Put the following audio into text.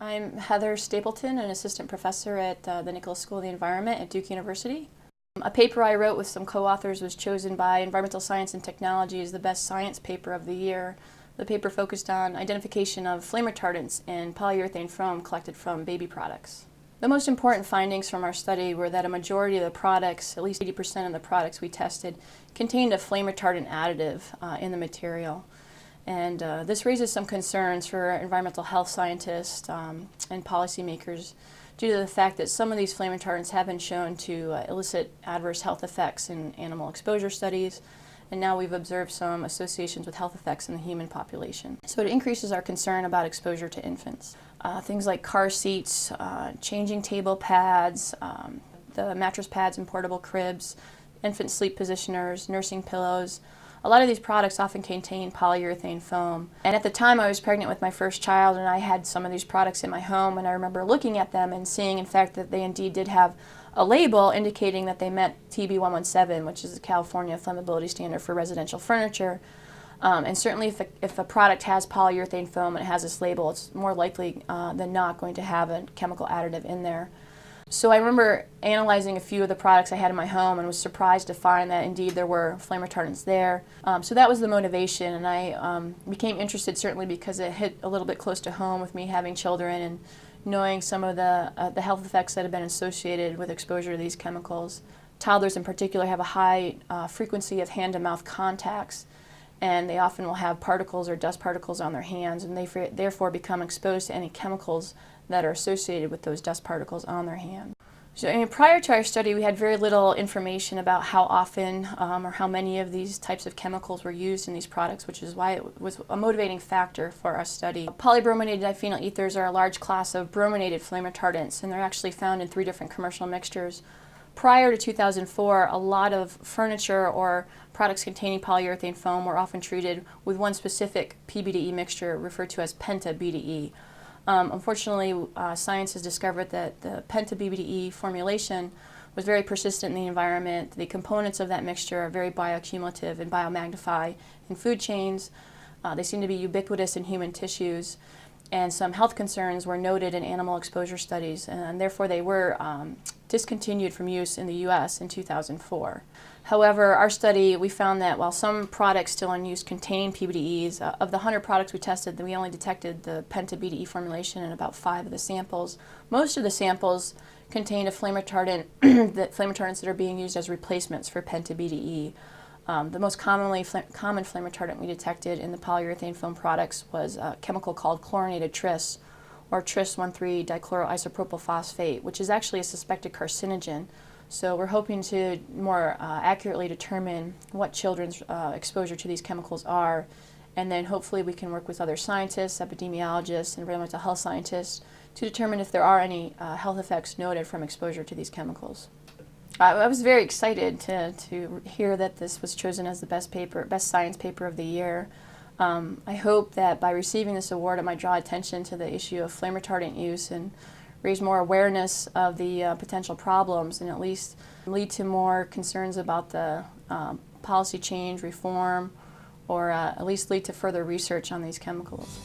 I'm Heather Stapleton, an assistant professor at the Nicholas School of the Environment at Duke University. A paper I wrote with some co-authors was chosen by Environmental Science and Technology as the best science paper of the year. The paper focused on identification of flame retardants in polyurethane foam collected from baby products. The most important findings from our study were that a majority of the products, at least 80% of the products we tested, contained a flame retardant additive in the material. And this raises some concerns for environmental health scientists and policymakers due to the fact that some of these flame retardants have been shown to elicit adverse health effects in animal exposure studies, and now we've observed some associations with health effects in the human population. So it increases our concern about exposure to infants. Things like car seats, changing table pads, the mattress pads in portable cribs, infant sleep positioners, nursing pillows. A lot of these products often contain polyurethane foam. And at the time I was pregnant with my first child, and I had some of these products in my home, and I remember looking at them and seeing in fact that they indeed did have a label indicating that they met TB117, which is the California flammability standard for residential furniture. And certainly if a product has polyurethane foam and it has this label, it's more likely than not going to have a chemical additive in there. So I remember analyzing a few of the products I had in my home and was surprised to find that indeed there were flame retardants there. So that was the motivation, and I became interested certainly because it hit a little bit close to home with me having children and knowing some of the health effects that have been associated with exposure to these chemicals. Toddlers in particular have a high frequency of hand-to-mouth contacts, and they often will have particles or dust particles on their hands, and they therefore become exposed to any chemicals that are associated with those dust particles on their hand. So prior to our study, we had very little information about how often or how many of these types of chemicals were used in these products, which is why it was a motivating factor for our study. Polybrominated diphenyl ethers are a large class of brominated flame retardants, and they're actually found in 3 different commercial mixtures. Prior to 2004, a lot of furniture or products containing polyurethane foam were often treated with one specific PBDE mixture referred to as penta-BDE. Unfortunately, science has discovered that the penta-BDE formulation was very persistent in the environment. The components of that mixture are very bioaccumulative and biomagnify in food chains. They seem to be ubiquitous in human tissues, and some health concerns were noted in animal exposure studies, and therefore they were discontinued from use in the U.S. in 2004. However, our study, we found that while some products still in use contain PBDEs, of the 100 products we tested, we only detected the penta-BDE formulation in about 5 of the samples. Most of the samples contained a flame retardant, flame retardants that are being used as replacements for penta-BDE. The most common flame retardant we detected in the polyurethane foam products was a chemical called chlorinated tris, or tris-1,3-dichloroisopropyl phosphate, which is actually a suspected carcinogen. So we're hoping to more accurately determine what children's exposure to these chemicals are, and then hopefully we can work with other scientists, epidemiologists, and environmental health scientists to determine if there are any health effects noted from exposure to these chemicals. I was very excited to hear that this was chosen as the best science paper of the year. I hope that by receiving this award it might draw attention to the issue of flame retardant use and raise more awareness of the potential problems, and at least lead to more concerns about the policy change, reform, or at least lead to further research on these chemicals.